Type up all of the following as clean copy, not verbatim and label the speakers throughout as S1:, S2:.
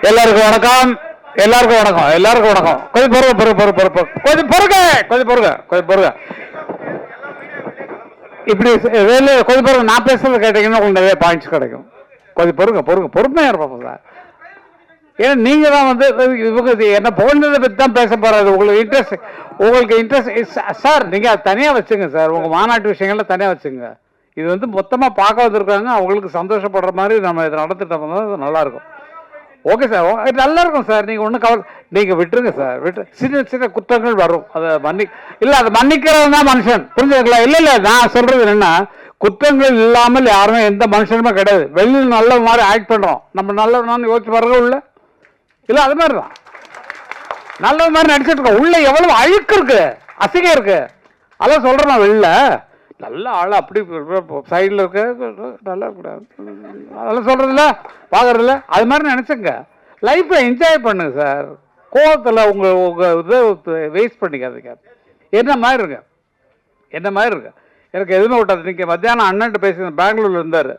S1: எல்லாருக்கும் வணக்கம். எல்லாருக்கும் வணக்கம். எல்லாருக்கும் வணக்கம். கொஞ்சம் பொறுங்க. இப்படி கொஞ்சம் பொறுங்க. நான் பேசுறது கேட்டீங்கன்னா உங்களுக்கு நிறைய பாயிண்ட்ஸ் கிடைக்கும். கொஞ்சம் பொறுமையா இருப்போம் சார். ஏன்னா நீங்க தான் வந்து இவங்க என்ன போனதை பற்றி தான் பேச போறாரு. உங்களுக்கு இன்ட்ரெஸ்ட் சார். நீங்க அதை தனியா வச்சுங்க சார். உங்க மாநாட்டு விஷயங்கள்ல தனியா வச்சுங்க. இது வந்து மொத்தமா பார்க்க வந்திருக்காங்க. அவங்களுக்கு சந்தோஷப்படுற மாதிரி நம்ம இதை நடத்திட்டோம்னா நல்லா இருக்கும். ஓகே சார், நல்லா இருக்கும் சார். நீங்கள் ஒன்றும் கவலை, நீங்கள் விட்டுருங்க சார். சின்ன சின்ன குற்றங்கள் வரும். அதை அதை மன்னிக்கிறவன் தான் மனுஷன். புரிஞ்சுங்களா? இல்லை நான் சொல்றது என்னன்னா, குற்றங்கள் இல்லாமல் யாருமே எந்த மனுஷனுமே கிடையாது. வெளியில் நல்ல மாதிரி ஆக்ட் பண்ணுறோம். நம்ம நல்லவனான்னு யோசிச்சு பாருங்க. உள்ள இல்லை அது மாதிரி தான் நல்ல மாதிரி நடிச்சிட்டு இருக்கோம். உள்ள எவ்வளவு அழுக்கு இருக்கு, அசிங்கம் இருக்கு. அதான் சொல்கிறேன். நான் வெளில நல்ல ஆள் அப்படி சைடில் இருக்க நல்லா இருக்கக்கூடாது அதெல்லாம் சொல்கிறதில்ல, பார்க்குறதில்ல. அது மாதிரி நினச்சிங்க. லைஃப்பை என்ஜாய் பண்ணுங்க சார். கோவத்தில் உங்கள் இதை வேஸ்ட் பண்ணிக்காதீங்க. என்ன மாதிரி இருக்கு எனக்கு எதுவுமே விட்டாது. இன்றைக்கி மத்தியானம் அண்ணன்ட்டு பேசி பெங்களூரில் இருந்தார்.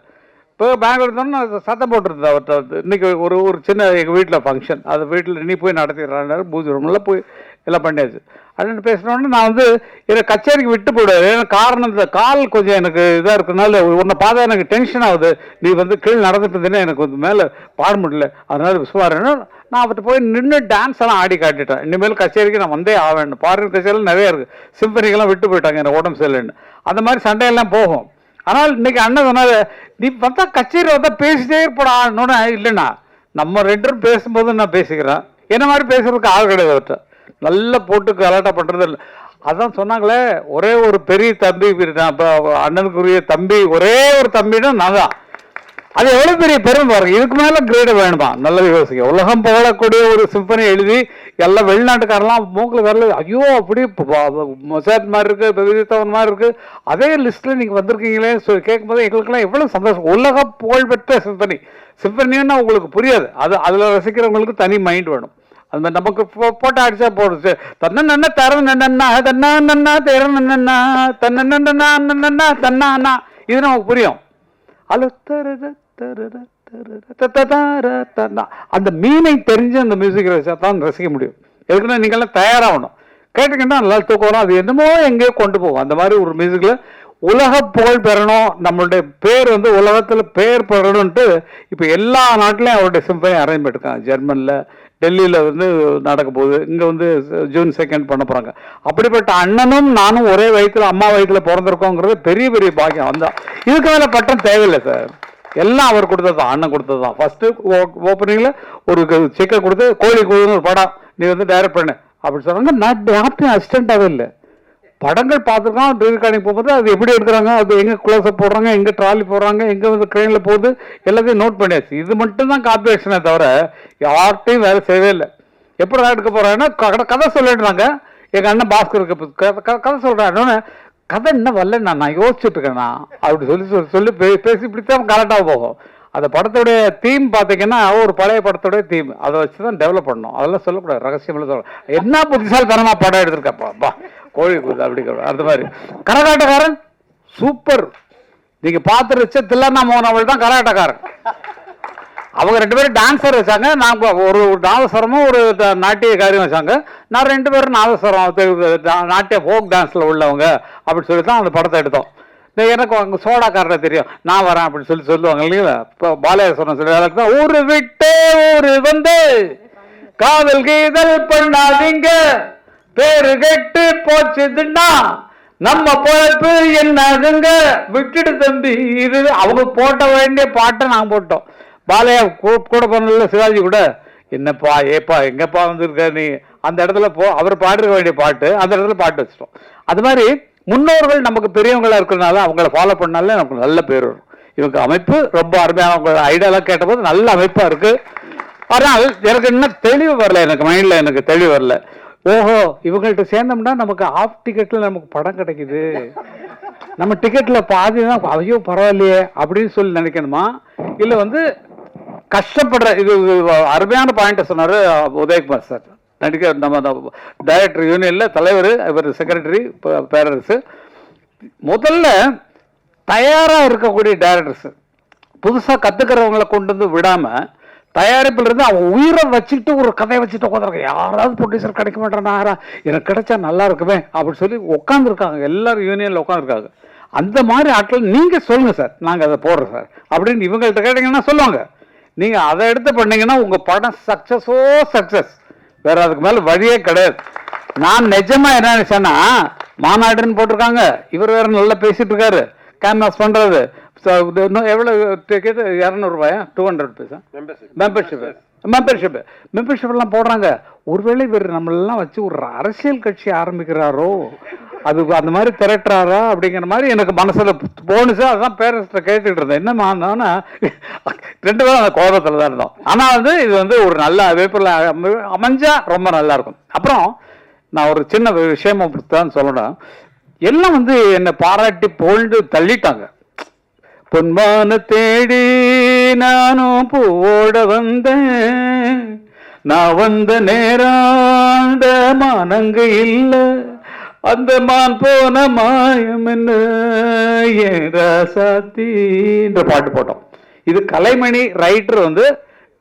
S1: இப்போ பெங்களூர் இருந்தோம்னா சத்தம் போட்டுருந்தேன் அவர்கிட்ட வந்து. இன்றைக்கி ஒரு சின்ன எங்கள் வீட்டில் ஃபங்க்ஷன். அது வீட்டில் நீ போய் நடத்திடுறாரு. பூஜை ரூமில் போய் எல்லாம் பண்ணியாச்சு. அப்படின்னு பேசினோடனே நான் வந்து எனக்கு கச்சேரிக்கு விட்டு போயிடுவார். ஏன்னா காரணம் இந்த கால் கொஞ்சம் எனக்கு இதாக இருக்கிறதுனால உன்னை பார்த்தா எனக்கு டென்ஷன் ஆகுது. நீ வந்து கீழே நடந்துட்டு இருந்தேன்னா எனக்கு வந்து மேலே பாட முடியல. அதனால விசுவாரன்னு நான் அவர்கிட்ட போய் நின்று டான்ஸ் எல்லாம் ஆடி காட்டிட்டேன். இனிமேல் கச்சேரிக்கு நான் வந்தே ஆவேன். ஃபாரின் கச்சேரியில் நிறைய இருக்குது. சிம்பனிக்கெல்லாம் விட்டு போயிட்டாங்க எனக்கு உடம்பு சரியில்லைன்னு. அந்த மாதிரி சண்டையெல்லாம் போகும். ஆனால் இன்னைக்கு அண்ணன் சொன்னார், நீ பார்த்தா கச்சேரி வந்தால் பேசிட்டே இருப்படான்னு. இல்லைண்ணா, நம்ம ரெண்டு பேரும் பேசும்போது நான் பேசிக்கிறேன். என்ன மாதிரி பேசுறதுக்கு ஆள் கிடையாது அவர்கிட்ட. நல்லா போட்டு கலாட்டா பண்ணுறது இல்லை. அதான் சொன்னாங்களே, ஒரே ஒரு பெரிய தம்பி, இப்போ அண்ணனுக்குரிய தம்பி, ஒரே ஒரு தம்பின்னா நான் தான். அது எவ்வளோ பெரிய பெருமை பாருங்க. இதுக்கு மேலே கிரேடு வேணுமா? நல்லது யோசிக்க. உலகம் போகக்கூடிய ஒரு சிம்பனி எழுதி எல்லாம் வெளிநாட்டுக்காரெல்லாம் மூக்கில் வரல. ஐயோ அப்படி மொசாத் மாதிரி இருக்குது, பெவிதவன் மாதிரி இருக்குது. அதே லிஸ்ட்டில் நீங்கள் வந்திருக்கீங்களே கேட்கும்போது எங்களுக்கெல்லாம் எவ்வளோ சந்தோஷம். உலக புகழ்பெற்ற சிம்பனின்னா உங்களுக்கு புரியாது. அதில் ரசிக்கிறவங்களுக்கு தனி மைண்ட் வேணும். அது மாதிரி நமக்கு போட்டோ அடிச்சா போடுச்சு. தன்னா தர நன்னா தன்னா நன்னா தேர நன்னா தன்னா தன்னா இது நமக்கு புரியும். அந்த மீனை தெரிஞ்சு அந்த மியூசிக் தான் ரசிக்க முடியும். எதுக்குன்னா நீங்கள்லாம் தயாராகணும். கேட்டுக்கிட்டா நல்லா தூக்கம் வரும். அது என்னமோ எங்கேயோ கொண்டு போகும். அந்த மாதிரி ஒரு மியூசிக்கில் உலக புகழ் பெறணும், நம்மளுடைய பேர் வந்து உலகத்தில் பேர் பெறணும்ட்டு இப்போ எல்லா நாட்டிலையும் அவருடைய சிம்பனி அரேஞ்ச் பண்ணிருக்காங்க. ஜெர்மனில், டெல்லியில் வந்து நடக்க போகுது. இங்கே வந்து ஜூன் 2 பண்ண போகிறாங்க. அப்படிப்பட்ட அண்ணனும் நானும் ஒரே வயிற்றுல அம்மா வயிற்றுல பிறந்திருக்கோங்கிறது பெரிய பெரிய பாக்கியம். வந்தால் இதுக்கு மேலே பட்டம் தேவையில்லை சார். எல்லாம் அவர் கொடுத்தது தான், அண்ணன் கொடுத்தது தான். ஃபஸ்ட்டு ஓப்பனிங்கில் ஒரு சிக்கன் கொடுத்து கோழி கூழுன்னு ஒரு படம் நீ வந்து டைரக்ட் பண்ணு அப்படி சொன்னாங்க. நான் யார்ட்டையும் அசிஸ்டண்ட்டாகவே இல்லை. படங்கள் பார்த்துருக்கோம். ரெக்கார்டிங் போகும்போது அது எப்படி எடுக்கிறாங்க, அது எங்கே க்ளோஸ்அப் போடுறாங்க, எங்கே ட்ராலி போடுறாங்க, எங்கே வந்து ட்ரெயினில் போகுது, எல்லாத்தையும் நோட் பண்ணியாச்சு. இது மட்டும்தான் காப்பி ஆக்ஷனே தவிர யார்ட்டையும் வேலை செய்யவே இல்லை. எப்படி தான் எடுக்க போகிறாங்கன்னா கதை சொல்லிடுறாங்க. எங்கள் அண்ணன் பாஸ்கருக்கு கதை சொல்கிறாங்க. கதை என்ன வரல, நான் யோசிச்சுட்டு இருக்கேண்ணா அப்படி சொல்லி பேசி இப்படித்தான் கரெக்டாக போகும். அந்த படத்துடைய தீம் பார்த்தீங்கன்னா ஒரு பழைய படத்துடைய தீம். அதை வச்சு தான் டெவலப் பண்ணணும். அதெல்லாம் சொல்லக்கூடாது, ரகசியமெல்லாம் சொல்லணும். என்ன புத்திசாலித்தனமாக படம் எடுத்திருக்கப்பா கோழி கூது அப்படி அந்த மாதிரி. கரகாட்டக்காரன் சூப்பர். நீங்கள் பார்த்துருச்ச தில்லண்ணா மோகன் அவள் தான் கரகாட்டக்காரன். அவங்க 2 பேரும் டான்ஸர் வச்சாங்க. நாங்கள் ஒரு நாதஸ்வரமும் ஒரு நாட்டிய காரியம் வச்சாங்க. நான் 2 பேரும் நாதஸ்வரம் நாட்டிய ஃபோக் டான்ஸில் உள்ளவங்க அப்படி சொல்லி தான் அந்த படத்தை எடுத்தோம். எனக்கு அங்கே சோடாக்காரரை தெரியும், நான் வரேன் அப்படின்னு சொல்லுவாங்க இல்லைங்களா. இப்போ பாலையேஸ்வரன் சொல்லி ஊரு விட்டு ஊரு வந்து காதல் கீதல் பண்ணாதீங்க, பேரு கெட்டு போச்சுதுன்னா நம்ம பொழப்பு என்னதுங்க, விட்டுட்டு தம்பி. இது அவங்க போட்ட வேண்டிய பாட்டை நாங்கள் போட்டோம். பாலையா கூட பண்ணல, சிவாஜி கூட. என்னப்பா ஏப்பா எங்கப்பா வந்துருக்க நீ, அந்த இடத்துல அவர் பாடிருக்க வேண்டிய பாட்டு அந்த இடத்துல பாட்டு வச்சிட்டோம். அது மாதிரி முன்னோர்கள் நமக்கு பெரியவங்களா இருக்கிறதுனால அவங்கள ஃபாலோ பண்ணாலே நமக்கு நல்ல பேர் வரும். இவங்க அமைப்பு ரொம்ப அருமையான, அவங்க ஐடியாலாம் கேட்டபோது நல்ல அமைப்பா இருக்கு. ஆனால் எனக்கு இன்னும் தெளிவு வரல, எனக்கு மைண்ட்ல எனக்கு தெளிவு வரல. ஓஹோ இவங்கள்ட்ட சேர்ந்தோம்னா நமக்கு ஆஃப் டிக்கெட்ல நமக்கு படம் கிடைக்குது, நம்ம டிக்கெட்ல பாதி தான், ஐயோ பரவாயில்லையே அப்படின்னு சொல்லி நினைக்கணுமா? இல்லை வந்து கஷ்டப்படுற, இது அருமையான பாயிண்ட் சொன்னாரு உதயகுமார் சார். நடிக்க நம்ம டைரக்டர் யூனியன்ல தலைவர், இவர் செக்ரட்டரி பேரரசு. முதல்ல தயாரா இருக்கக்கூடிய டைரக்டர்ஸ் புதுசா கத்துக்கிறவங்களை கொண்டு வந்து விடாம தயாரிப்பில் இருந்து அவன் உயிரை வச்சுட்டு ஒரு கதையை வச்சுட்டு உட்காந்துருக்க, யாராவது ப்ரொடியூசர் கிடைக்க மாட்டேன்னா எனக்கு கிடைச்சா நல்லா இருக்குமே அப்படின்னு சொல்லி உட்காந்துருக்காங்க, எல்லாரும் யூனியனில் உட்காந்துருக்காங்க. அந்த மாதிரி ஆட்கள் நீங்கள் சொல்லுங்கள் சார், நாங்கள் அதை போடுறோம் சார் அப்படின்னு இவங்கள்ட்ட கேட்டிங்கன்னா சொல்லுவாங்க. நீங்கள் அதை எடுத்து பண்ணீங்கன்னா உங்கள் படம் சக்ஸஸோ சக்ஸஸ், வேற அதுக்கு மேலே வழியே கிடையாது. நான் நிஜமா என்ன நினைச்சேன்னா, மாநாடுன்னு போட்டிருக்காங்க, இவர் வேற நல்லா பேசிட்டு இருக்காரு, கேன்வாஸ் பண்றது, எவ்வளோ டிக்கெட் 200 ரூபாயா 200 பைசா மெம்பர்ஷிப் எல்லாம் போடுறாங்க. ஒருவேளை இவர் நம்மளெல்லாம் வச்சு ஒரு அரசியல் கட்சி ஆரம்பிக்கிறாரோ, அது அந்த மாதிரி திரட்டுறாரா அப்படிங்கிற மாதிரி எனக்கு மனசுல போனுச்சு. அதான் பேரண்ட்ஸ்ட கேட்டுட்டு இருந்தேன், என்னமா 2 பேரும் அந்த கோபத்தில் தான் இருந்தோம். ஆனால் வந்து இது வந்து ஒரு நல்ல வேப்பில் அமைஞ்சா ரொம்ப நல்லா இருக்கும். அப்புறம் நான் ஒரு சின்ன விஷயம் தான் சொல்லணும், எல்லாம் வந்து என்னை பாராட்டி போல்டு தள்ளிட்டாங்க. பொன்மான தேடி நானும் பூவோட வந்தேன், நான் வந்த நேராண்ட மானங்க இல்ல, அந்த மான் போன மாயம் என்ன ராசாத்தின்ற பாட்டு போட்டோம். இது கலைமணி ரைட்டர் வந்து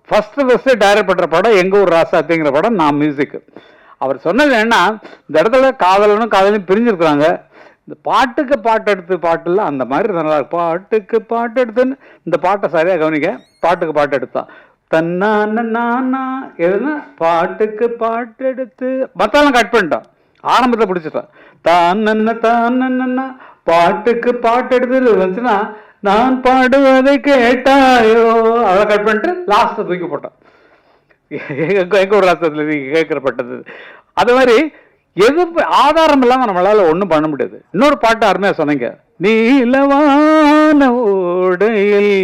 S1: ஃபர்ஸ்ட் டைரக்ட் பண்ற படம் எங்க ஊர் ராசாத்திங்கிற படம். நான் மியூசிக். அவர் சொன்னது என்ன, இந்த இடத்துல காதலனும் காதலையும் பிரிஞ்சிருக்கிறாங்க, இந்த பாட்டுக்கு பாட்டு எடுத்து பாட்டுல அந்த மாதிரி நல்லா பாட்டுக்கு பாட்டு எடுத்துன்னு இந்த பாட்டை சரியா கவனிக்க. பாட்டுக்கு பாட்டு எடுத்தான் தன்னா எதுனா பாட்டுக்கு பாட்டு எடுத்து மத்தாலும் கட் பண்ணிட்டான், ஆரம்பத்தை பிடிச்சிட்டான். தானன்னா பாட்டுக்கு பாட்டு எடுத்து வந்துச்சுன்னா நான் பாடுவதை கேட்டாயோ, அதை கட் பண்ணிட்டு லாஸ்ட்டை தூக்கி போட்டான். எங்க ஒரு ராசத்துல நீங்க கேட்கப்பட்டது. அது மாதிரி எது ஆதாரம் இல்லாம நம்மளால ஒண்ணும் பண்ண முடியாது. இன்னொரு பாட்டு அருமையா சொன்னீங்க, நீலவான ஓடையில்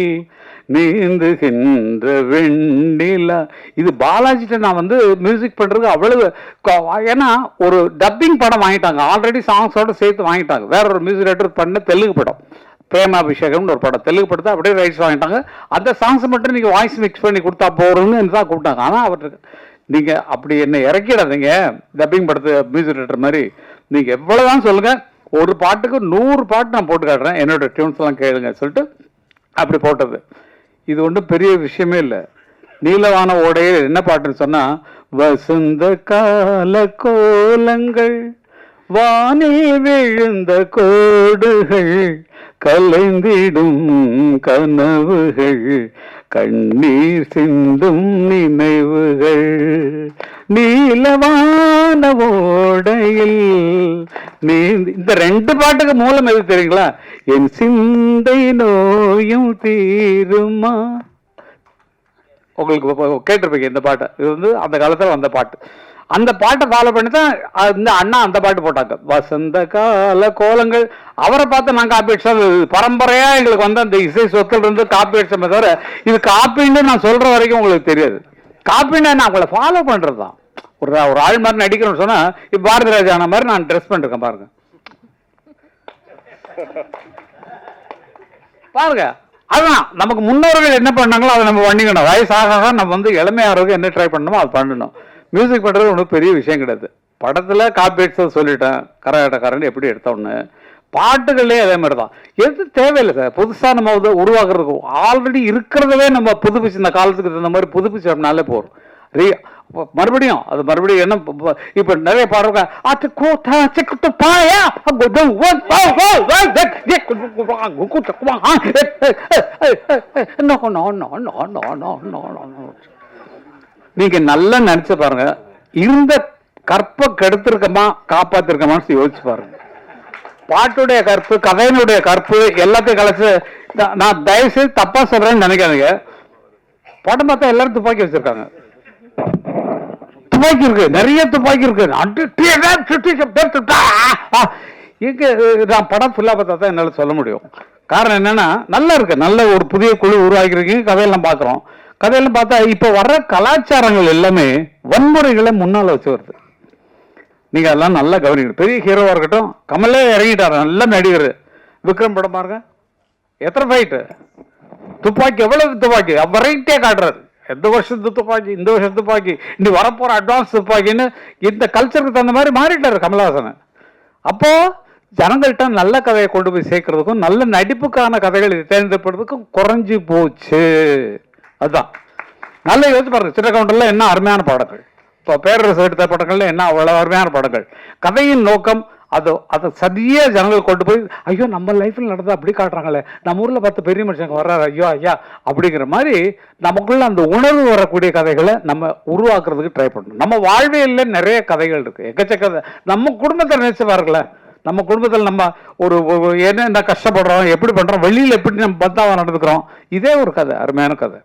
S1: நீந்துகின்ற வெண்ணிலா. இது பாலாஜிட்ட நான் வந்து மியூசிக் பண்றதுக்கு அவ்வளவு, ஏன்னா ஒரு டப்பிங் படம் வாங்கிட்டாங்க, ஆல்ரெடி சாங்ஸோட சேர்த்து வாங்கிட்டாங்க. வேற ஒரு மியூசிக் டைரக்டர் பண்ண தெலுங்கு படம் பிரேமாபிஷேகம்னு ஒரு படம், தெலுங்கு படத்தை அப்படியே ரைட்ஸ் வாங்கிட்டாங்க. அந்த சாங்ஸ் மட்டும் நீங்க வாய்ஸ் மிக்ஸ் பண்ணி கொடுத்தா போறோம்னு தான் கூப்பிட்டாங்க. ஆனா அவருக்கு நீங்க அப்படி என்ன இறக்கிடாதீங்க, டப்பிங் படத்து மியூசிக் டைரக்டர் மாதிரி. நீங்க எவ்வளவுதான் சொல்லுங்க, ஒரு பாட்டுக்கு 100 பாட்டு நான் போட்டு காட்டுறேன், என்னோட டியூன்ஸ் எல்லாம் கேளுங்க சொல்லிட்டு அப்படி போட்டது. இது ஒன்றும் பெரிய விஷயமே இல்லை. நீலவான ஓடையில் என்ன பாட்டுன்னு சொன்னா, வசந்த கால கோலங்கள் வானில் விழுந்த கோடுகள் கலைந்திடும் கனவுகள் கண்ணீர் சிந்தும் நினைவுகள் நீலவான ஓடையில் நீ. இந்த 2 பாட்டுக்கு மூலம் எது தெரியுங்களா? என் சிந்தை நோயும் தீருமா. உங்களுக்கு கேட்டிருப்பீங்க இந்த பாட்டை. இது வந்து அந்த காலத்துல வந்த பாட்டு. அந்த பாட்டை ஃபாலோ பண்ணி தான் இந்த அண்ணா அந்த பாட்டு போட்டாங்க, வசந்த கால கோலங்கள். அவரை பார்த்து நான் காப்பி அடிச்சோம். பரம்பரையா எங்களுக்கு வந்து அந்த இசை சொத்துல இருந்து காப்பி அடிச்சோமே தவிர இது காப்பின்னு நான் சொல்ற வரைக்கும் உங்களுக்கு தெரியாது. காப்பின்னா நான் அவங்கள ஃபாலோ பண்றதுதான். ஒரு ஆள் மாதிரி நடிக்கணும்னு சொன்னா இப்ப பாரதி ராஜா ஆன மாதிரி நான் ட்ரெஸ் பண்ணிருக்கேன் பாருங்க. பாருங்க, அதான் நமக்கு முன்னோர்கள் என்ன பண்ணாங்களோ அதை நம்ம பண்ணிக்கணும். வயசாக நம்ம வந்து இளமையாருக்கு என்ன ட்ரை பண்ணணுமோ அது பண்ணணும். மியூசிக் பண்றது ஒன்றும் பெரிய விஷயம் கிடையாது. படத்துல காப்பி அடிச்சது சொல்லிட்டேன், கரகாட்டக்காரன் எப்படி எடுத்தோன்னு. பாட்டுகளே அதே மாதிரி தான். எது தேவையில்லை சார், புதுசா நம்ம உருவாக்குறதுக்கு ஆல்ரெடி இருக்கிறதவே நம்ம புதுப்பிச்சு இந்த காலத்துக்கு தகுந்த மாதிரி புதுப்பிச்சோம்னாலே போறோம். மறுபடியும் அது மறுபடியும் என்ன இப்ப நிறைய பாடுறாங்க, நீங்க நல்லா நினைச்சு பாருங்க, இருந்த கற்பை கெடுத்திருக்கமா காப்பாத்திருக்கமான்னு யோசிச்சு பாருங்க. பாட்டுடைய கற்பு, கதையினுடைய கற்பு எல்லாத்தையும் கலைச்சு. நான் தயவு செய்து தப்பா சொல்றேன்னு நினைக்காதீங்க. படம் பார்த்தா எல்லாரும் துப்பாக்கி வச்சிருக்காங்க, துப்பாக்கி இருக்கு, நிறைய துப்பாக்கி இருக்கு. நான் படம் ஃபுல்லா பார்த்தா தான் என்னால சொல்ல முடியும். காரணம் என்னன்னா, நல்லா இருக்கு, நல்ல ஒரு புதிய குழு உருவாக்கிருக்கீங்க, கதையெல்லாம் பாக்குறோம். கதையெல்லாம் பார்த்தா இப்ப வர்ற கலாச்சாரங்கள் எல்லாமே வன்முறைகளை முன்னால வச்சு வருது. நீங்க அதெல்லாம் நல்லா கவனிக்கணும். பெரிய ஹீரோவா இருக்கட்டும், கமலே இறங்கிட்டாரு, நல்ல நடிகர். விக்ரம் படம் பாருங்க, எத்தனை ஃபைட்டு, துப்பாக்கி எவ்வளவு துப்பாக்கி வெரைட்டியா காட்டுறாரு. எந்த வருஷத்து துப்பாக்கி, இந்த வருஷத்து துப்பாக்கி, இனி வரப்போற அட்வான்ஸ் துப்பாக்கின்னு இந்த கல்ச்சருக்கு தகுந்த மாதிரி மாறிட்டாரு கமலஹாசன். அப்போ ஜனங்கள்கிட்ட நல்ல கதையை கொண்டு போய் சேர்க்கறதுக்கும் நல்ல நடிப்புக்கான கதைகளை தேர்ந்தெடுப்பதுக்கும் குறைஞ்சி போச்சு. அதுதான் நல்ல யோசிச்சு பாருங்க, சின்னக்கவுண்டர்ல என்ன அருமையான பாடங்கள், இப்போ பேரரசு எடுத்த படங்கள்ல என்ன அவ்வளோ அருமையான படங்கள். கதையின் நோக்கம் அதை சரியா ஜனங்கள் கொண்டு போய், ஐயோ நம்ம லைஃப்ல நடந்தா அப்படி காட்டுறாங்களே, நம்ம ஊர்ல 10 பெரிய மனுஷங்க வர்றாரு, ஐயோ ஐயா அப்படிங்கிற மாதிரி நமக்குள்ள அந்த உணர்வு வரக்கூடிய கதைகளை நம்ம உருவாக்குறதுக்கு ட்ரை பண்ணணும். நம்ம வாழ்வியல்ல நிறைய கதைகள் இருக்கு, எக்கச்சக்க. நம்ம குடும்பத்தை நினைச்சு பாருங்களேன், நம்ம குடும்பத்தில் நம்ம ஒரு என்ன கஷ்டப்படுறோம், எப்படி பண்றோம், வெளியில எப்படி நம்ம பந்தாவா நடந்துக்கிறோம், இதே ஒரு கதை, அருமையான கதை.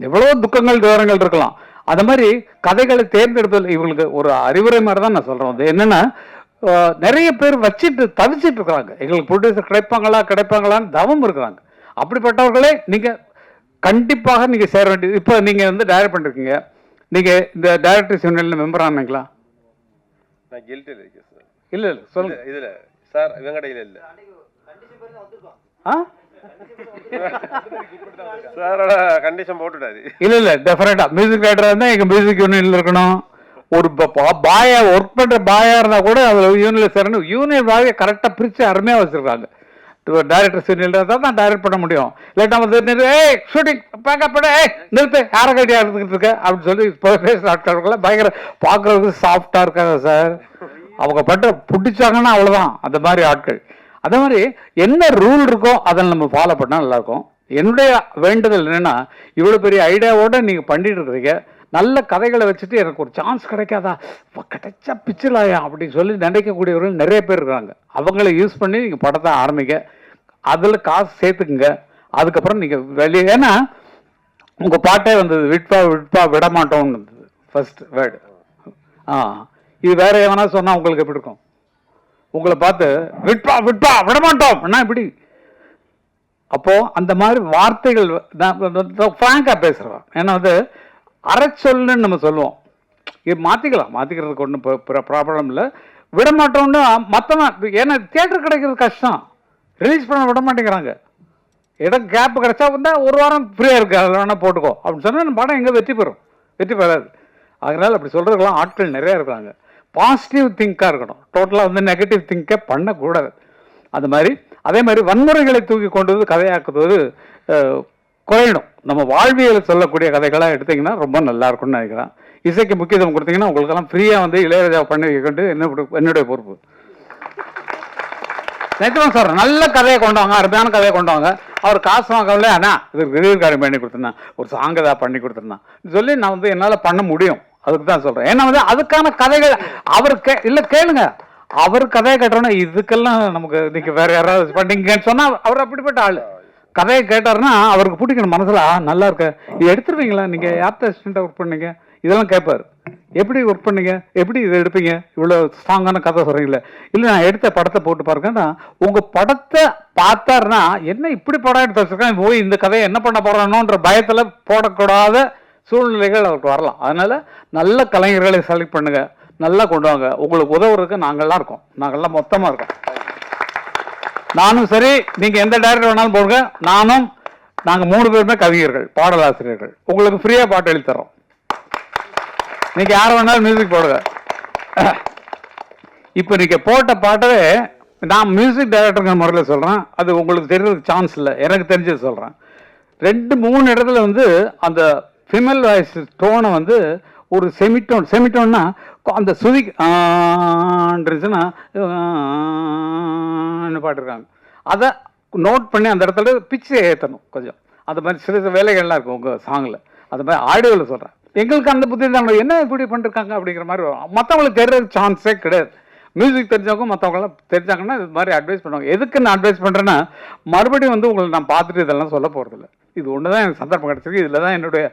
S1: எவ்வளவு துக்கங்கள் துயரங்கள் இருக்கலாம். அந்த மாதிரி கதைகளை தேர்ந்தெடுப்பதில் இவங்களுக்கு ஒரு அறிவுரை மாதிரி தான் நான் சொல்றேன். அது என்னன்னா, நிறைய பேர் வச்சுட்டு தவிச்சிட்டு இருக்கிறாங்க, எங்களுக்கு ப்ரொடியூசர் கிடைப்பாங்களான்னு தவம் இருக்கிறாங்க. அப்படிப்பட்டவர்களே நீங்க கண்டிப்பாக நீங்க சேர வேண்டியது. இப்போ நீங்க வந்து டைரக்ட் பண்ணிருக்கீங்க, நீங்க இந்த டைரக்டர்ஸ் யூனியன்ல மெம்பர் ஆனீங்களா?
S2: நான் கில்ட் இருக்கேன் சார்.
S1: இல்ல சொல்லுங்க.
S2: இதுல சார் வெங்கடையில இல்ல சாரோட கண்டிஷன் போட்டுட்டாரு.
S1: இல்ல டெஃபினட்டா மியூசிக் டைரக்டரா இருந்தா எங்க மியூசிக் யூனியன்ல இருக்கணும். ஒரு பாயா ஒர்க் பண்ற பாயா இருந்தா கூட அதுல யூனியன்ல சேரணும். யூனியன் பாயை கரெக்டா பிரிச்சு அருமையா வச்சிருக்காங்க. டைரக்டர் யூனியன்ல தான் டைரக்ட் பண்ண முடியும். இல்லாட்டா வந்து ஷூட்டிங் பேக்கப் பண்ண நிறுத்து யாரை கட்டியா எடுத்துக்கிட்டு இருக்க அப்படின்னு சொல்லி ஆட்கள் பயங்கர பாக்குறதுக்கு சாஃப்டா இருக்காங்க சார். அவங்க பட்ட பிடிச்சாங்கன்னா அவ்வளவுதான் அந்த மாதிரி ஆட்கள். அதே மாதிரி என்ன ரூல் இருக்கோ அதை நம்ம ஃபாலோ பண்ணா நல்லா இருக்கும். என்னுடைய வேண்டுதல் என்னன்னா, இவ்வளவு பெரிய ஐடியாவோட நீங்க பண்ணிட்டு இருக்கிறீங்க, நல்ல கதைகளை வச்சுட்டு எனக்கு ஒரு சான்ஸ் கிடைக்காதா, கிடைச்சா பிச்சலாயா அப்படின்னு சொல்லி நினைக்கக்கூடியவர்கள் நிறைய பேர் இருக்காங்க. அவங்கள யூஸ் பண்ணி நீங்க படத்தை ஆரம்பிங்க, அதுல காசு சேர்த்துக்குங்க. அதுக்கப்புறம் நீங்க வெளியே, ஏன்னா உங்க பாட்டே வந்தது விட்பா விட மாட்டோம்னு இருந்தது ஃபர்ஸ்ட் வேர்டு. இது வேற எவனா சொன்னா உங்களுக்கு எப்படி இருக்கும்? உங்களை பார்த்து விட்பா விட மாட்டோம் என்ன இப்படி? அப்போ அந்த மாதிரி வார்த்தைகள் ஃப்ராங்கா பேசுறோம். ஏன்னா வந்து அரைச்சொல்னு நம்ம சொல்லுவோம், இது மாத்திக்கிறதுக்கு ஒன்றும் ப்ராப்ளம் இல்லை. விட மாட்டோம்னு மற்றவன், ஏன்னா தியேட்டர் கிடைக்கிறது கஷ்டம், ரிலீஸ் பண்ண விட மாட்டேங்கிறாங்க. இடம் கேப் கிடைச்சா வந்து ஒரு வாரம் ஃப்ரீயாக இருக்கு, அதில் வேணால் போட்டுக்கோ அப்படின்னு சொன்னால் படம் எங்கே வெற்றி பெறாது. அதனால அப்படி சொல்கிறதுக்கெல்லாம் ஆட்கள் நிறையா இருக்கிறாங்க. பாசிட்டிவ் திங்காக இருக்கணும், டோட்டலாக வந்து நெகட்டிவ் திங்கை பண்ணக்கூடாது. அதே மாதிரி வன்முறைகளை தூக்கி கொண்டு வந்து கதையாக்குவது குறையணும். நம்ம வாழ்வியலை சொல்லக்கூடிய கதைகளாக எடுத்தீங்கன்னா ரொம்ப நல்லா இருக்கும்னு நினைக்கிறேன். இசைக்கு முக்கியத்துவம் கொடுத்தீங்கன்னா உங்களுக்கெல்லாம் ஃப்ரீயாக வந்து இளையராஜா பண்ணி வைக்கிட்டு என்னுடைய பொறுப்பு. நிச்சயமா சார், நல்ல கதையை கொண்டு வாங்க, அருமையான கதையை கொண்டு வாங்க. அவர் காசு வாங்கல, அண்ணா இது ரிலீவ் காரியம் பண்ணி கொடுத்துருந்தேன், ஒரு சாங் ஏதாவது பண்ணி கொடுத்துருந்தேன் சொல்லி நான் வந்து என்னால் பண்ண முடியும். அதுக்கு தான் சொல்றேன். ஏன்னா வந்து அதுக்கான கதைகள் அவர் இல்ல கேளுங்க, அவர் கதையை கேட்டோன்னா இதுக்கெல்லாம் நமக்கு நீங்க வேற யாராவது பண்ணீங்கன்னு சொன்னா அவர் அப்படிப்பட்ட ஆளு. கதையை கேட்டாருன்னா அவருக்கு பிடிக்கணும் மனசுல, நல்லா இருக்க இது எடுத்துருவீங்களா, நீங்க யார்கிட்ட அசிஸ்டண்டா ஒர்க் பண்ணீங்க, இதெல்லாம் கேட்பாரு. எப்படி ஒர்க் பண்ணீங்க, எப்படி இதை எடுப்பீங்க, இவ்வளவு ஸ்ட்ராங்கான கதை சொல்றீங்களே, இல்ல நான் எடுத்த படத்தை போட்டு பாருங்கன்னா உங்க படத்தை பார்த்தாருன்னா என்ன இப்படி படம் எடுத்து வச்சிருக்கேன், போய் இந்த கதையை என்ன பண்ண போறானோன்ற பயத்துல போடக்கூடாத சூழ்நிலைகள் அவருக்கு வரலாம். அதனால நல்ல கலைஞர்களை செலக்ட் பண்ணுங்க, நல்லா கொண்டு வாங்க. உங்களுக்கு உதவுறதுக்கு நாங்கள்லாம் இருக்கோம், நாங்கள்லாம் மொத்தமா இருக்கோம். நானும் சரி, நீங்க எந்த டைரக்டர் வேணாலும் போடுங்க, நாங்க 3 பேருமே கவிஞர்கள், பாடலாசிரியர்கள். உங்களுக்கு ஃப்ரீயா பாட்டு எழுதி தரோம், நீங்க யார வேணாலும் மியூசிக் போடுங்க. இப்ப நீங்க போட்ட பாட்டவே நான் மியூசிக் டைரக்டருங்கிற முறையில் சொல்றேன், அது உங்களுக்கு தெரியறதுக்கு சான்ஸ் இல்லை, எனக்கு தெரிஞ்சது சொல்றேன். 2-3 இடத்துல வந்து அந்த ஃபீமேல் வாய்ஸ் டோனை வந்து ஒரு செமிட்டோன்னா அந்த சுதி இருந்துச்சுன்னா பாட்டுருக்காங்க, அதை நோட் பண்ணி அந்த இடத்துல பிச்சை ஏற்றணும் கொஞ்சம். அந்த மாதிரி சிறு வேலைகள்லாம் இருக்கும் உங்கள் சாங்கில், அந்த மாதிரி ஆடியோவில் சொல்கிறேன். எங்களுக்கு அந்த புத்தி தான், என்ன இப்படி பண்ணிருக்காங்க அப்படிங்கிற மாதிரி வரும். மற்றவங்களுக்கு தெரியறது சான்ஸே கிடையாது. மியூசிக் தெரிஞ்சவங்க மற்றவங்களாம் தெரிஞ்சாங்கன்னா இது மாதிரி அட்வைஸ் பண்ணுவாங்க. எதுக்கு நான் அட்வைஸ் பண்ணுறேன்னா, மறுபடியும் வந்து உங்களை நான் பார்த்துட்டு இதெல்லாம் சொல்ல போகிறதில்ல, இது ஒன்று தான் எனக்கு சந்தர்ப்பம் கிடச்சிருக்கு, இதில் தான் என்னுடைய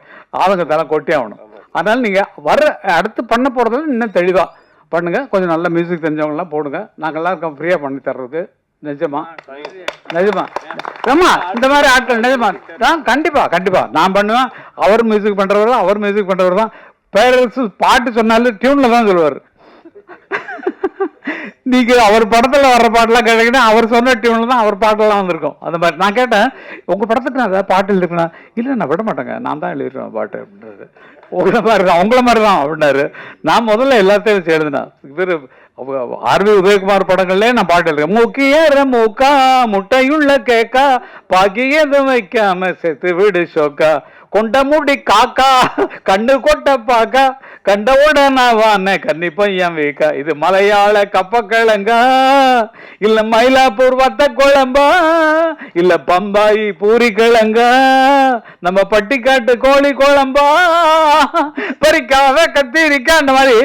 S1: ஆதங்கத்தெல்லாம் கொட்டி ஆகணும். அதனால் நீங்கள் அடுத்து பண்ண போகிறதில்ல, இன்னும் தெளிவாக பண்ணுங்கள். கொஞ்சம் நல்ல மியூசிக் தெரிஞ்சவங்களாம் போடுங்க, நாங்கள்லாம் இருக்கோம் ஃப்ரீயாக பண்ணி தர்றதுக்கு. நிஜமா இந்த மாதிரி ஆட்கள் நிஜமா கண்டிப்பா நான் பண்ணுவேன். அவர் மியூசிக் பண்றவர் தான் பேரரசு பாட்டு சொன்னாலும் டியூன்ல தான் சொல்லுவார். நீங்க அவர் படத்துல வர்ற பாட்டுலாம் கேட்டீங்கன்னா அவர் சொன்ன டியூன்ல தான் அவர் பாட்டெல்லாம் வந்திருக்கும். அந்த மாதிரி நான் கேட்டேன், உங்க படத்துக்கு நான் ஏதாவது பாட்டு எழுதிருக்கேன், இல்ல நான் விட மாட்டேங்க, நான் தான் எழுதிருவேன் பாட்டு அப்படின்றது. உங்களை மாதிரி தான் அப்படின்னாரு. நான் முதல்ல எல்லாத்தையும் வச்சு எழுதினேன். இவர் ஆர்வி உதயகுமார் படங்கள்ல நான் பாட்டு எழுதுறேன். முக்கிய மூக்கா முட்டையுள்ள கேக்கா பாக்கியதும் வைக்காம செத்து விடு ஷோக்கா கொண்டமுடி காக்கா கண்ணு கொட்ட பாக்கா கண்டவோட நான் வானே கன்னி பையன் வீக்கா. இது மலையாள கப்பக்கிழங்கா இல்ல மயிலாப்பூர் வத்த குழம்பா இல்ல பம்பாயி பூரி கிழங்கா நம்ம பட்டிக்காட்டு கோழி குழம்பா பறிக்காத கத்திரிக்கா. அந்த மாதிரி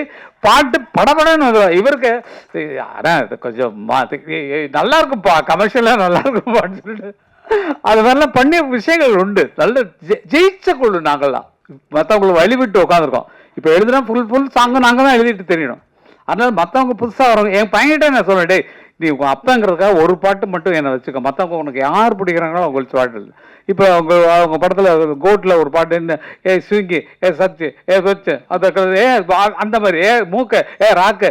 S1: பாட்டு படப்படன்னு இவருக்கு கொஞ்சம் நல்லா இருக்கும்பா, கமர்ஷியலா நல்லா இருக்கும் பாட்டு சொல்லிட்டு அது மாதிரிலாம் பண்ணிய விஷயங்கள் உண்டு. நல்ல ஜெயிச்ச குழு நாங்கள்லாம், மற்றவங்களை வழிவிட்டு உட்காந்துருக்கோம். இப்போ எழுதுனா ஃபுல் சாங்கும் நாங்கள் தான் எழுதிட்டு தெரியணும். அதனால மற்றவங்க புதுசாக வரவங்க என் பையன்கிட்ட நான் சொல்லுவேன், டே நீ உங்கள் அப்பங்கிறதுக்காக ஒரு பாட்டு மட்டும் என்னை வச்சுக்க, மற்றவங்க உனக்கு யார் பிடிக்கிறாங்களோ அவங்களுக்கு பாட்டு இல்லை. இப்போ அவங்க படத்தில் கோட்டில் ஒரு பாட்டு என்ன ஸ்விங்கி சச்சு சொச்சு அந்த மாதிரி மூக்க ராக்கு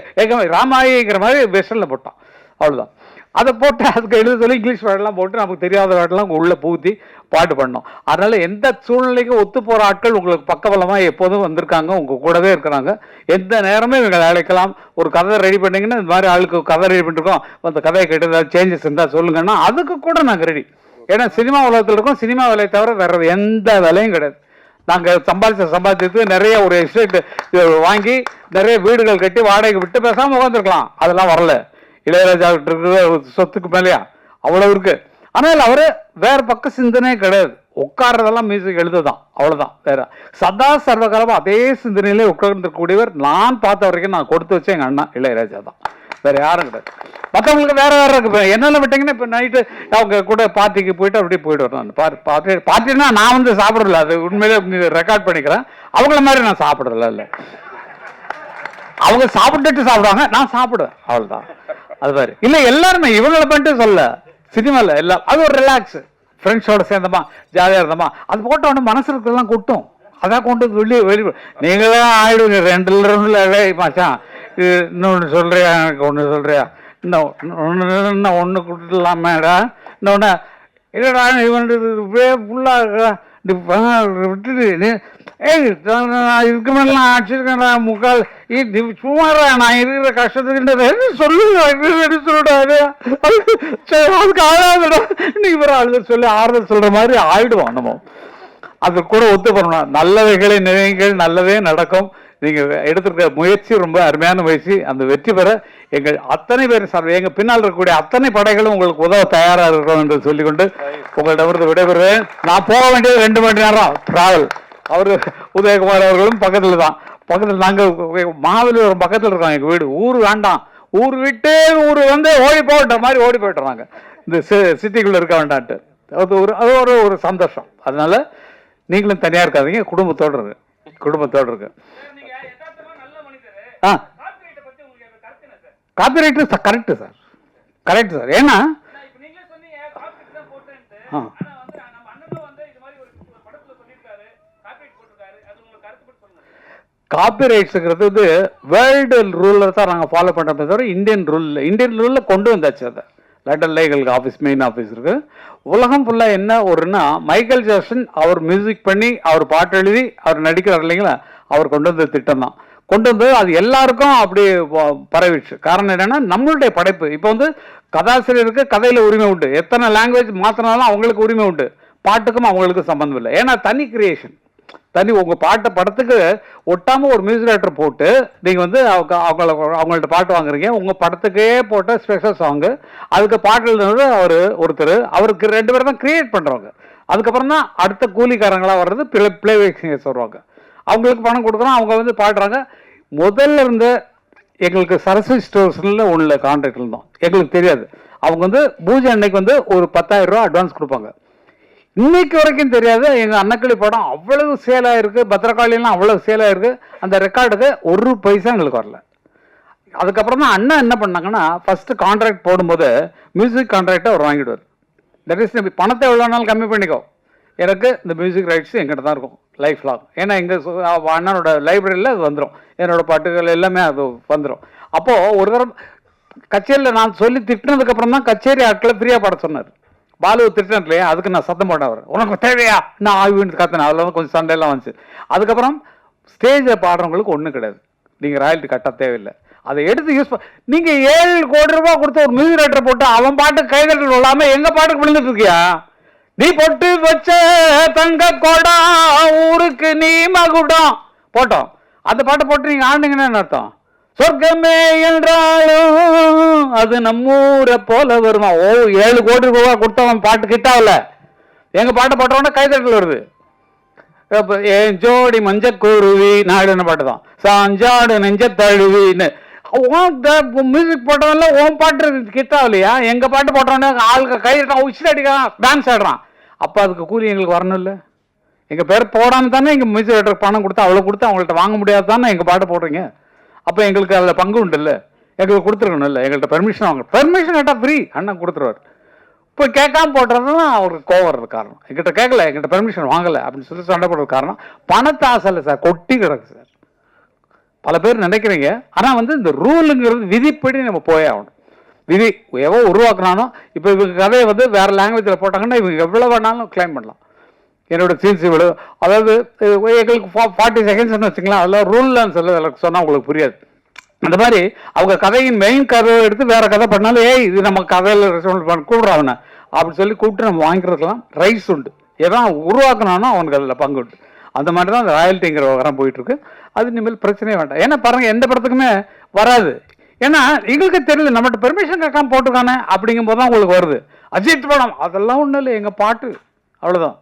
S1: ராமாயிங்கிற மாதிரி வெஸ்டர்னில் போட்டான். அவ்வளோதான். அதை போட்டு அதுக்கு எழுத சொல்லி இங்கிலீஷ் வேர்டெல்லாம் போட்டு நமக்கு தெரியாத வேர்டெல்லாம் உள்ளே பூத்தி பாட்டு பண்ணோம். அதனால் எந்த சூழ்நிலைக்கும் ஒத்து போகிற ஆட்கள் உங்களுக்கு பக்கபலமாக எப்போதும் வந்திருக்காங்க, உங்கள் கூடவே இருக்கிறாங்க. எந்த நேரமே இவங்களை அழைக்கலாம். ஒரு கதை ரெடி பண்ணிங்கன்னா இந்த மாதிரி ஆளுக்கு கதை ரெடி பண்ணிருக்கோம், அந்த கதையை கேட்டு ஏதாவது சேஞ்சஸ் இருந்தால் சொல்லுங்கன்னா அதுக்கு கூட நாங்கள் ரெடி. ஏன்னா சினிமா உலகத்தில் இருக்கோம், சினிமா வேலையை தவிர வேறு எந்த வேலையும் கிடையாது. நாங்கள் சம்பாதிச்சதுக்கு நிறைய ஒரு எஸ்டேட் வாங்கி நிறைய வீடுகள் கட்டி வாடகை விட்டு பேசாமல் உட்காந்துருக்கலாம். அதெல்லாம் வரல. இளையராஜா இருக்கிற சொத்துக்கு மேலேயா அவ்வளவு இருக்கு. ஆனால் அவரு வேற பக்க சிந்தனையே கிடையாது. உட்கார்றதெல்லாம் மியூசிக் எழுதுதான், அவ்வளவுதான். வேற சதா சர்வகாலமா அதே சிந்தனையிலே உட்கார்ந்துக்கூடியவர் நான் பார்த்த வரைக்கும் நான் கொடுத்து வச்சேன் எங்க அண்ணா இளையராஜா தான், வேற யாரும் கிடையாது. மற்றவங்களுக்கு வேற வேற இருக்கு. என்னால விட்டீங்கன்னா இப்ப நைட்டு அவங்க கூட பார்ட்டிக்கு போயிட்டு அப்படியே போயிட்டு வரேன். பார்ட்டினா நான் வந்து சாப்பிடல, அது உண்மையிலே ரெக்கார்ட் பண்ணிக்கிறேன். அவங்கள மாதிரி நான் சாப்பிடறதில்ல. இல்லை, அவங்க சாப்பிட்டுட்டு சாப்பிடுவாங்க, நான் சாப்பிடுவேன், அவ்வளவுதான். அது மாதிரி இல்லை, எல்லாருமே இவங்களை பண்ணிட்டு சொல்ல சினிமாவில் எல்லாம் அது ஒரு ரிலாக்ஸ். ஃப்ரெண்ட்ஸோட சேர்ந்தமா ஜாலியாக இருந்தோமா அது போட்ட உடனே மனசு இருக்கலாம் கொட்டும். அதான் கொண்டு வெளியே நீங்களே ஆயிடுவீங்க. 2 மாச்சான் இன்னொன்று சொல்றியா, எனக்கு ஒன்று சொல்றியா, இன்னும் ஒன்று கொடுத்துடலாமேடா, இன்னொன்று இல்லைடா இவன் ஃபுல்லாக விட்டுட்டு இதுக்கு மேலாம் ஆட்சிருக்கேன்டா முக்கால் சுமாரா நான் இருக்கிற கஷ்டத்துக்கு சொல்லுங்க சொல்லிடாது அதுக்கு ஆகாதுடா இன்னைக்கு வேற ஆளுத சொல்லி ஆறுதல் சொல்ற மாதிரி ஆயிடுவோம். நம்ம அது கூட ஒத்து பண்ணணும். நல்லவைகளை நினைவுகள் நல்லதே நடக்கும். நீங்க எடுத்திருக்க முயற்சி ரொம்ப அருமையான முயற்சி. அந்த வெற்றி பெற எங்கள் அத்தனை பேர் சார், எங்க பின்னால் இருக்கக்கூடிய அத்தனை படைகளும் உங்களுக்கு உதவ தயாரா இருக்கிறோம் என்று சொல்லிக்கொண்டு உங்களிடமிருந்து விடைபெறுவேன். நான் போக வேண்டியது 2 மணி நேரம் டிராவல். அவரு உதயகுமார் அவர்களும் பக்கத்துல தான், பக்கத்தில் நாங்கள் மகாபலிபுரம் பக்கத்தில் இருக்கோம் எங்கள் வீடு. ஊர் வேண்டாம், ஊர் விட்டு ஊர் வந்து ஓடி போகிற மாதிரி ஓடி போயிட்டுறாங்க, இந்த சிட்டிக்குள்ளே இருக்க வேண்டான்ட்டு. அது ஒரு சந்தோஷம். அதனால நீங்களும் தனியாக இருக்காதீங்க, குடும்பத்தோடு இருக்கு, குடும்பத்தோடு இருக்கு. ஆ copyright correct sir, correct sir. ஏன்னா காப்பிரைட்ஸுங்கிறது வந்து வேர்ல்டு ரூலில் தான் நாங்கள் ஃபாலோ பண்ணுறோமே தவிர இந்தியன் ரூலில் கொண்டு வந்தாச்சு. அதை லண்டனில் எங்களுக்கு மெயின் ஆஃபீஸ் இருக்குது. உலகம் ஃபுல்லாக என்ன ஒருன்னா மைக்கேல் ஜாக்சன் அவர் மியூசிக் பண்ணி அவர் பாட்டு எழுதி அவர் நடிக்கிறார் இல்லைங்களா, அவர் கொண்டு வந்த திட்டம் தான். கொண்டு வந்து அது எல்லாருக்கும் அப்படி பரவிடுச்சு. காரணம் என்னென்னா நம்மளுடைய படைப்பு. இப்போ வந்து கதாசிரியருக்கு கதையில் உரிமை உண்டு, எத்தனை லாங்குவேஜ் மாற்றினாலும் அவங்களுக்கு உரிமை உண்டு, பாட்டுக்கும் அவங்களுக்கு சம்மந்தம் இல்லை. ஏன்னா தனி கிரியேஷன், தனி உங்கள் பாட்டை படத்துக்கு ஒட்டாமல் ஒரு மியூசிக் டைரக்டர் போட்டு நீங்கள் வந்து அவங்கள்ட்ட பாட்டு வாங்குறீங்க. உங்கள் படத்துக்கே போட்ட ஸ்பெஷல் சாங்கு, அதுக்கு பாட்டு எழுதுனது ஒருத்தர், அவருக்கு 2 பேர் தான் கிரியேட் பண்ணுறவங்க. அதுக்கப்புறம் தான் அடுத்த கூலிக்காரங்களாக வர்றது பிளேபேக் சிங்கர்ஸ் வருவாங்க. அவங்களுக்கு பணம் கொடுக்குறோம், அவங்க வந்து பாடுறாங்க. முதல்ல இருந்த எங்களுக்கு சரஸ்வதி ஸ்டோர்ஸில் உள்ள கான்ட்ராக்ட் இருந்தோம், எங்களுக்கு தெரியாது. அவங்க வந்து பூஜை அன்னைக்கு வந்து ஒரு 10,000 ரூபா அட்வான்ஸ் கொடுப்பாங்க. இன்னைக்கு வரைக்கும் தெரியாது. எங்கள் அன்னக்கிளி படம் அவ்வளவு சேலாக இருக்குது, பத்திரகாளியெல்லாம் அவ்வளவு சேலாக இருக்குது. அந்த ரெக்கார்டுக்கு 1 பைசா எங்களுக்கு வரல. அதுக்கப்புறம் தான் அண்ணா என்ன பண்ணாங்கன்னா, ஃபஸ்ட்டு கான்ட்ராக்ட் போடும்போது மியூசிக் கான்ட்ராக்டை அவர் வாங்கிடுவார். தட் இஸ் பணத்தை எவ்வளோ நாள் கம்மி பண்ணிக்கோ, எனக்கு இந்த மியூசிக் ரைட்ஸ் எங்கிட்ட தான் இருக்கும் லைஃப் லாங். ஏன்னா எங்கள் அண்ணனோட லைப்ரரியில் அது வந்துடும், என்னோடய பாட்டுகள் எல்லாமே அது வந்துடும். அப்போது ஒரு தரம் கச்சேரியில் நான் சொல்லி திட்டினதுக்கப்புறம் தான் கச்சேரி ஆட்களை ஃப்ரீயாக பாட சொன்னார். பாலு திட்டம் இல்லையா, அதுக்கு நான் சத்தம் போட்டேன். அவர் உனக்கு தேவையா நான் ஆய்வுன்னு கத்தினேன். அதில் வந்து கொஞ்சம் சண்டையெல்லாம் வந்துச்சு. அதுக்கப்புறம் ஸ்டேஜில் பாடுறவங்களுக்கு ஒன்றும் கிடையாது, நீங்கள் ராயல்ட்டி கட்ட தேவையில்லை. அதை எடுத்து யூஸ் நீங்கள் 7 கோடி ரூபா கொடுத்து ஒரு மியூசிக் ரைட்டரை போட்டு அவன் பாட்டுக்கு கைதட்டல் விழாமல் எங்கள் பாட்டுக்கு விழுந்துட்டு இருக்கியா? நீ பொட்டு வச்ச தங்க கோடம் ஊருக்கு நீ மகுடம் போட்டோம். அந்த பாட்டை போட்டு நீங்க ஆடுனீங்கன்னா என்ன அர்த்தம்? சொர்க்கமே என்றாலும் அது நம்மூரை போல வருமா? ஓ 7 கோடி ரூபாய் கொடுத்தவன் பாட்டு கிட்டாவில் எங்க பாட்டை போட்டவொடனே கைதட்டல் வருது. ஏன் ஜோடி மஞ்சக்குருவி நாடு என்ன பாட்டு தான், சாஞ்சாடு நெஞ்ச தழுவின்னு. மியூசிக் போட்டவன்ல ஓன் பாட்டு கிட்டாவில்லையா? எங்க பாட்டு போட்டவொடனே ஆளுக்கு கைதட்டான், உச்சில் அடிக்கிறான், டான்ஸ் ஆடுறான். அப்போ அதுக்கு கூலி எங்களுக்கு வரணும் இல்லை? எங்கள் பேர் போடாமல் தானே எங்கள் மியூசிக் டைரக்டருக்கு பணம் கொடுத்து அவ்வளோ கொடுத்து அவங்கள்ட்ட வாங்க முடியாது தானே எங்கள் பாட்டு போடுறீங்க. அப்போ எங்களுக்கு அதில் பங்கு உண்டு இல்லை? எங்களுக்கு கொடுத்துருக்கணும் இல்லை? எங்கள்கிட்ட பெர்மிஷன் வாங்க. பெர்மிஷன் கேட்டால் ஃப்ரீ அண்ணன் கொடுத்துருவார். இப்போ கேட்காம போட்டுறது தான் அவருக்கு கோவம் வர்றது காரணம். எங்கிட்ட கேட்கல, எங்கிட்ட பெர்மிஷன் வாங்கலை அப்படின்னு சொல்லி சண்டை போடுறது காரணம் பணத்தை ஆசை இல்லை சார், கொட்டி கிடக்கு சார். பல பேர் நினைக்கிறீங்க. ஆனால் வந்து இந்த ரூலுங்கிறது விதிப்படி நம்ம போயே ஆகணும். விதி எவ்வளோ உருவாக்குனானோ, இப்போ இவங்க கதையை வந்து வேறு லாங்குவேஜில் போட்டாங்கன்னா இவங்க எவ்வளோ வேணாலும் கிளைம் பண்ணலாம். என்னோட சீன்ஸ் இவ்வளோ, அதாவது எங்களுக்கு 40 செகண்ட்ஸ்னு வச்சுக்கலாம். அதெல்லாம் ரூல்லாம் சொல்ல சொன்னால் உங்களுக்கு புரியாது. அந்த மாதிரி அவங்க கதையின் மெயின் கதையை எடுத்து வேற கதை பண்ணாலும் ஏய் இது நம்ம கதையில் ரெஸ்பான்ஸ் பண்ண கூப்பிட்றாங்க அப்படின்னு சொல்லி கூப்பிட்டு நம்ம வாங்கிக்கிறதுக்கெல்லாம் ரைட்ஸ் உண்டு. எதான் உருவாக்குனானோ அவனுக்கு அதில் பங்கு உண்டு. அந்த மாதிரி தான் அந்த ராயல்ட்டிங்கிற விவரம் போயிட்டுருக்கு. அது இனிமேல் பிரச்சனையே வேண்டாம். ஏன்னா பாருங்கள், எந்த படத்துக்குமே வராது. ஏன்னா எங்களுக்கு தெரியல, நம்மகிட்ட பெர்மிஷன் கேட்காம போட்டுக்கானே அப்படிங்கும்போது தான் உங்களுக்கு வருது. அஜித் படம் அதெல்லாம் ஒன்றும் இல்லை, எங்கள் பாட்டு அவ்வளோதான்.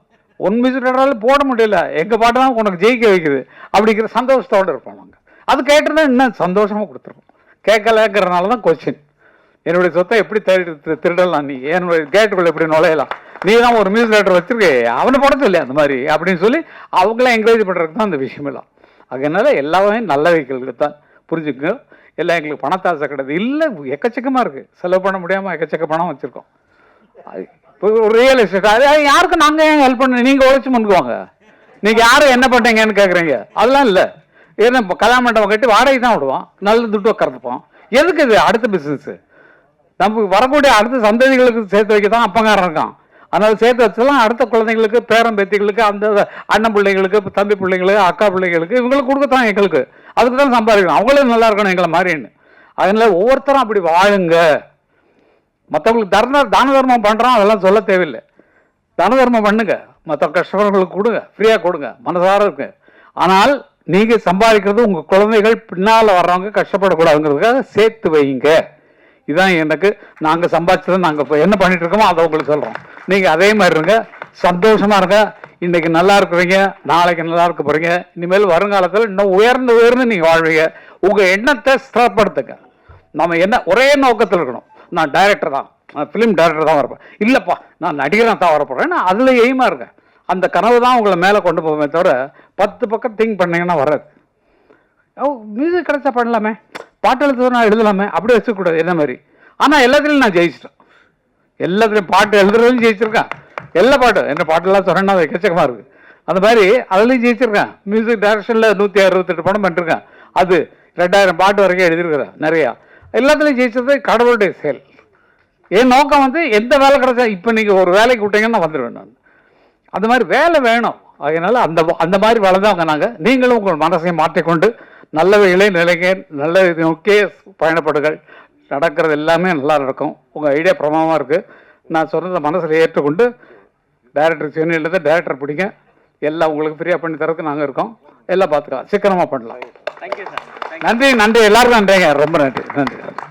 S1: ஒன் மியூசிக் போட முடியல, எங்கள் பாட்டு தான் உனக்கு ஜெயிக்க வைக்குது அப்படிங்கிற சந்தோஷத்தோடு இருப்போம் நாங்கள். அது கேட்டுருந்தா இன்னும் சந்தோஷமாக கொடுத்துருக்கோம். கேட்கலங்கிறனால தான் கொஸ்டின். என்னுடைய சொத்தை எப்படி திருடலாம், நீ என்னுடைய கேட்டுக்குள்ள எப்படி நுழையலாம், நீ தான் ஒரு மியூசிக் டைரக்டர் வச்சிருக்கே அவனை படத்து இல்லையா அந்த மாதிரி அப்படின்னு சொல்லி அவங்களாம் என்கரேஜ் பண்ணுறதுக்கு தான் அந்த விஷயமெல்லாம். அதனால எல்லாமே நல்ல வைக்கிறது தான் புரிஞ்சுக்கங்க. எல்லாம் எங்களுக்கு பணத்தாசை கிடையாது இல்லை, எக்கச்சக்கமாக இருக்குது, செலவு பண்ண முடியாமல் எக்கச்சக்க பணம் வச்சுருக்கோம். இப்போ ஒரு ரியல் எஸ்டேட் அது யாருக்கும் நாங்கள் ஏன் ஹெல்ப் பண்ண, நீங்கள் உழைச்சி முன்னுக்குவாங்க. நீங்கள் யாரும் என்ன பண்ணுறீங்கன்னு கேட்குறீங்க. அதெல்லாம் இல்லை. ஏன்னா இப்போ கல்யாண மண்டபம் கட்டி வாடகை தான் விடுவோம், நல்ல துட்டு கறந்துப்போம். எதுக்கு இது அடுத்த பிஸ்னஸ்ஸு? நமக்கு வரக்கூடிய அடுத்த சந்ததிகளுக்கு சேர்த்து வைக்க தான் அப்பங்காரம் இருக்கான். அதனால சேர்த்து வச்செல்லாம் அடுத்த குழந்தைங்களுக்கு, பேரன் பேத்திகளுக்கு, அந்த அண்ணன் பிள்ளைங்களுக்கு, தம்பி பிள்ளைங்களுக்கு, அக்கா பிள்ளைங்களுக்கு இவங்களுக்கு கொடுக்கத்தான் எங்களுக்கு. அதுக்கு தான் சம்பாதிக்கணும், அவங்களும் நல்லா இருக்கணும் எங்களை மாதிரின்னு. அதனால ஒவ்வொருத்தரும் அப்படி வாழுங்க. மற்றவங்களுக்கு தான தர்மம் பண்ணுறோம் அதெல்லாம் சொல்ல தேவையில்லை. தான தர்மம் பண்ணுங்க, மற்ற கஷ்டப்படுறவங்களுக்கு கொடுங்க, ஃப்ரீயாக கொடுங்க, மனசார இருக்கு. ஆனால் நீங்கள் சம்பாதிக்கிறது உங்கள் குழந்தைகள் பின்னால் வர்றவங்க கஷ்டப்படக்கூடாதுங்கிறதுக்காக சேர்த்து வைங்க. இதுதான் எனக்கு நாங்கள் சம்பாதிச்சதை நாங்கள் இப்போ என்ன பண்ணிட்டு இருக்கோமோ அதை உங்களுக்கு சொல்கிறோம். நீங்கள் அதே மாதிரி இருங்க, சந்தோஷமாக இருங்க. இன்றைக்கி நல்லா இருக்கிறீங்க, நாளைக்கு நல்லா இருக்க போகிறீங்க. இனிமேல் வருங்காலத்தில் இன்னும் உயர்ந்து நீங்கள் வாழ்வீங்க. உங்கள் எண்ணத்தை ஸ்திரப்படுத்துங்க. நம்ம என்ன ஒரே நோக்கத்தில் இருக்கணும், நான் டைரக்டர் தான், நான் ஃபிலிம் டைரக்டர் தான் வரப்பேன், இல்லைப்பா நான் நடிகராக தான் வரப்போகிறேன், நான் அதில் எய்மாக இருக்கேன். அந்த கனவு தான் உங்களை மேலே கொண்டு போவேமே தவிர 10 பக்கம் திங்க் பண்ணிங்கன்னா வராது. மியூசிக் கிடைச்சா பண்ணலாமே, பாட்டு எழுதுனா எழுதலாமே, அப்படி வச்சுக்கூடாது என்ன மாதிரி. ஆனால் எல்லாத்துலேயும் நான் ஜெயிச்சிட்டேன். எல்லாத்துலேயும் பாட்டு எழுதுறதுலையும் ஜெயிச்சிருக்கேன். எல்லா பாட்டும் என்ன பாட்டெல்லாம் சொன்னேன்னா அது எக்கச்சக்கமாக இருக்குது. அந்த மாதிரி அதுலேயும் ஜெயிச்சிருக்கேன். மியூசிக் டைரக்ஷனில் 168 படம் பண்ணிருக்கேன். அது 2000 பாட்டு வரைக்கும் எழுதியிருக்கிறேன் நிறையா. எல்லாத்துலேயும் ஜெயிச்சது கடவுளுடைய செயல். என் நோக்கம் வந்து எந்த வேலை கிடைச்சா, இப்போ நீங்கள் ஒரு வேலைக்கு விட்டீங்கன்னா வந்துடுவேன் நான். அந்த மாதிரி வேலை வேணும். அதனால அந்த மாதிரி வேலை தான் அவங்க. நாங்கள் நீங்களும் உங்கள் மனசை மாற்றிக்கொண்டு நல்லவைகளை நிலைங்க, நல்ல நோக்கியே பயணப்படுங்கள். நடக்கிறது எல்லாமே நல்லா நடக்கும். உங்கள் ஐடியா பிரமாதமாக இருக்குது. நான் சொன்னதை மனசில் ஏற்றுக்கொண்டு டைரக்டர் சென்னையில் டைரக்டர் பிடிங்க, எல்லாம் உங்களுக்கு ஃப்ரீயாக பண்ணி தரதுக்கு நாங்கள் இருக்கோம். எல்லாம் பார்த்துக்கலாம், சீக்கிரமாக பண்ணலாம்.
S3: Thank you sir.
S1: நன்றி நன்றி, எல்லாருக்கும் நன்றிங்க, ரொம்ப நன்றி நன்றி.